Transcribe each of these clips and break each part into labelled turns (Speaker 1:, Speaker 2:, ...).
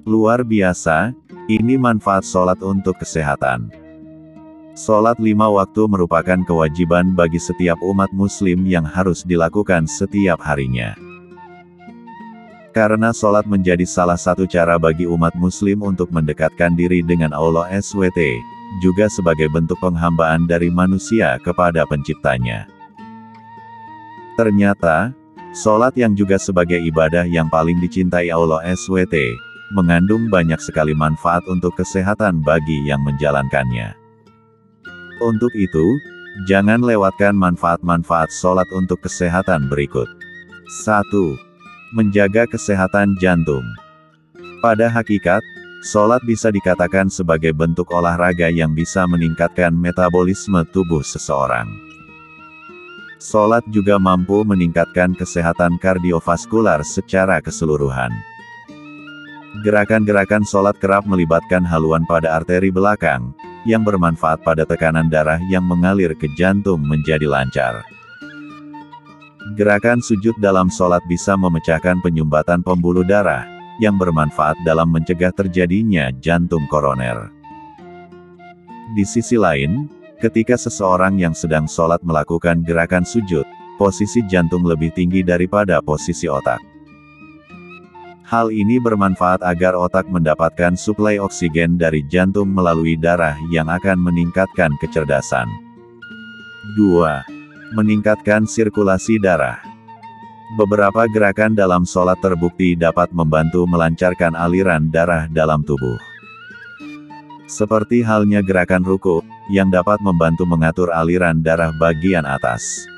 Speaker 1: Luar biasa, ini manfaat sholat untuk kesehatan. Sholat 5 waktu merupakan kewajiban bagi setiap umat muslim yang harus dilakukan setiap harinya. Karena sholat menjadi salah satu cara bagi umat muslim untuk mendekatkan diri dengan Allah SWT, juga sebagai bentuk penghambaan dari manusia kepada penciptanya. Ternyata, sholat yang juga sebagai ibadah yang paling dicintai Allah SWT, mengandung banyak sekali manfaat untuk kesehatan bagi yang menjalankannya. Untuk itu, jangan lewatkan manfaat-manfaat sholat untuk kesehatan berikut. 1. Menjaga kesehatan jantung. Pada hakikat, sholat bisa dikatakan sebagai bentuk olahraga yang bisa meningkatkan metabolisme tubuh seseorang. Sholat juga mampu meningkatkan kesehatan kardiovaskular secara keseluruhan. Gerakan-gerakan sholat kerap melibatkan haluan pada arteri belakang, yang bermanfaat pada tekanan darah yang mengalir ke jantung menjadi lancar. Gerakan sujud dalam sholat bisa memecahkan penyumbatan pembuluh darah, yang bermanfaat dalam mencegah terjadinya jantung koroner. Di sisi lain, ketika seseorang yang sedang sholat melakukan gerakan sujud, posisi jantung lebih tinggi daripada posisi otak. Hal ini bermanfaat agar otak mendapatkan suplai oksigen dari jantung melalui darah yang akan meningkatkan kecerdasan. 2. Meningkatkan sirkulasi darah. Beberapa gerakan dalam sholat terbukti dapat membantu melancarkan aliran darah dalam tubuh. Seperti halnya gerakan ruku, yang dapat membantu mengatur aliran darah bagian atas.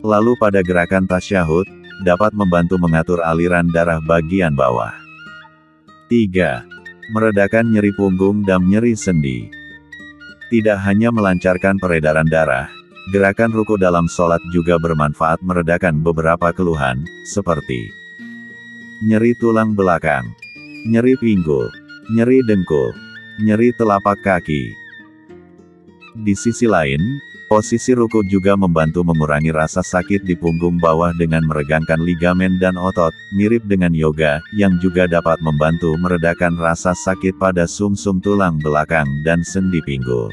Speaker 1: Lalu pada gerakan tasyahud, dapat membantu mengatur aliran darah bagian bawah. 3. Meredakan nyeri punggung dan nyeri sendi. Tidak hanya melancarkan peredaran darah, gerakan ruku dalam sholat juga bermanfaat meredakan beberapa keluhan, seperti nyeri tulang belakang, nyeri pinggul, nyeri dengkul, nyeri telapak kaki. Di sisi lain, posisi ruku juga membantu mengurangi rasa sakit di punggung bawah dengan meregangkan ligamen dan otot, mirip dengan yoga, yang juga dapat membantu meredakan rasa sakit pada sumsum tulang belakang dan sendi pinggul.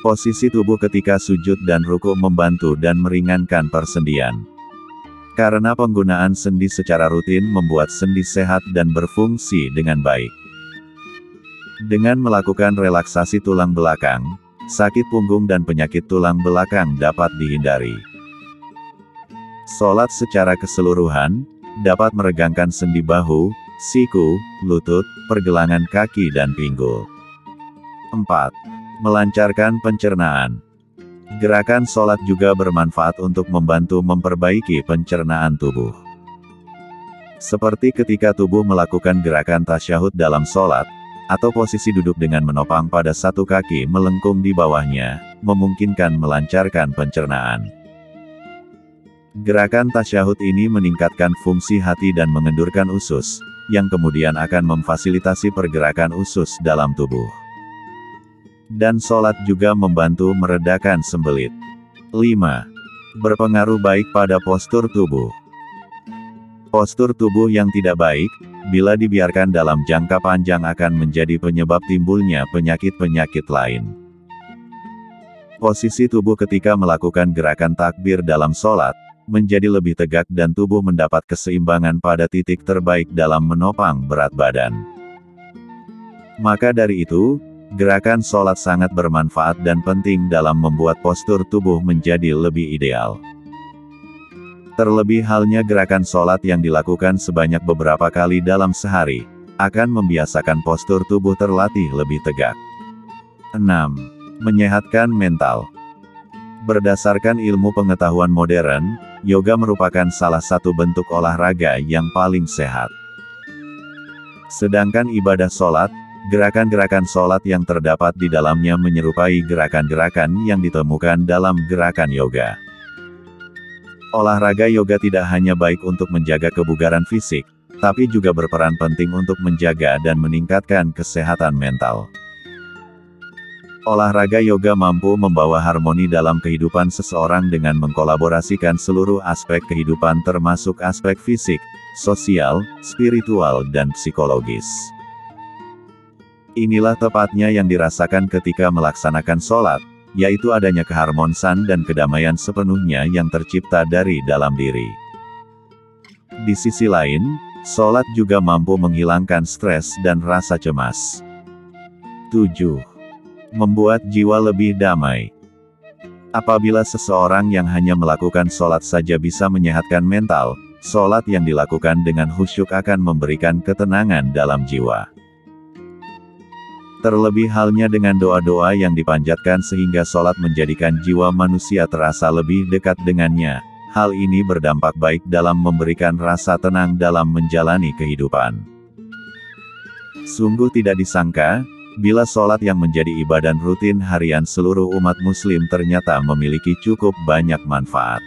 Speaker 1: Posisi tubuh ketika sujud dan ruku membantu dan meringankan persendian. Karena penggunaan sendi secara rutin membuat sendi sehat dan berfungsi dengan baik. Dengan melakukan relaksasi tulang belakang, sakit punggung dan penyakit tulang belakang dapat dihindari. Sholat secara keseluruhan, dapat meregangkan sendi bahu, siku, lutut, pergelangan kaki dan pinggul. 4. Melancarkan pencernaan. Gerakan sholat juga bermanfaat untuk membantu memperbaiki pencernaan tubuh. Seperti ketika tubuh melakukan gerakan tasyahud dalam sholat, atau posisi duduk dengan menopang pada satu kaki melengkung di bawahnya, memungkinkan melancarkan pencernaan. Gerakan tasyahud ini meningkatkan fungsi hati dan mengendurkan usus, yang kemudian akan memfasilitasi pergerakan usus dalam tubuh. Dan sholat juga membantu meredakan sembelit. 5. Berpengaruh baik pada postur tubuh. Postur tubuh yang tidak baik, bila dibiarkan dalam jangka panjang akan menjadi penyebab timbulnya penyakit-penyakit lain. Posisi tubuh ketika melakukan gerakan takbir dalam sholat, menjadi lebih tegak dan tubuh mendapat keseimbangan pada titik terbaik dalam menopang berat badan. Maka dari itu, gerakan sholat sangat bermanfaat dan penting dalam membuat postur tubuh menjadi lebih ideal. Terlebih halnya gerakan sholat yang dilakukan sebanyak beberapa kali dalam sehari, akan membiasakan postur tubuh terlatih lebih tegak. 6. Menyehatkan mental. Berdasarkan ilmu pengetahuan modern, yoga merupakan salah satu bentuk olahraga yang paling sehat. Sedangkan ibadah sholat, gerakan-gerakan sholat yang terdapat di dalamnya menyerupai gerakan-gerakan yang ditemukan dalam gerakan yoga. Olahraga yoga tidak hanya baik untuk menjaga kebugaran fisik, tapi juga berperan penting untuk menjaga dan meningkatkan kesehatan mental. Olahraga yoga mampu membawa harmoni dalam kehidupan seseorang dengan mengkolaborasikan seluruh aspek kehidupan termasuk aspek fisik, sosial, spiritual dan psikologis. Inilah tepatnya yang dirasakan ketika melaksanakan sholat, yaitu adanya keharmonisan dan kedamaian sepenuhnya yang tercipta dari dalam diri. Di sisi lain, sholat juga mampu menghilangkan stres dan rasa cemas. 7. Membuat jiwa lebih damai. Apabila seseorang yang hanya melakukan sholat saja bisa menyehatkan mental, sholat yang dilakukan dengan khusyuk akan memberikan ketenangan dalam jiwa. Terlebih halnya dengan doa-doa yang dipanjatkan sehingga sholat menjadikan jiwa manusia terasa lebih dekat dengannya. Hal ini berdampak baik dalam memberikan rasa tenang dalam menjalani kehidupan. Sungguh tidak disangka, bila sholat yang menjadi ibadah rutin harian seluruh umat muslim ternyata memiliki cukup banyak manfaat.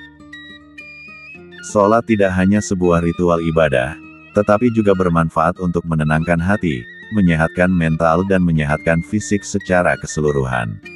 Speaker 1: Sholat tidak hanya sebuah ritual ibadah, tetapi juga bermanfaat untuk menenangkan hati, menyehatkan mental dan menyehatkan fisik secara keseluruhan.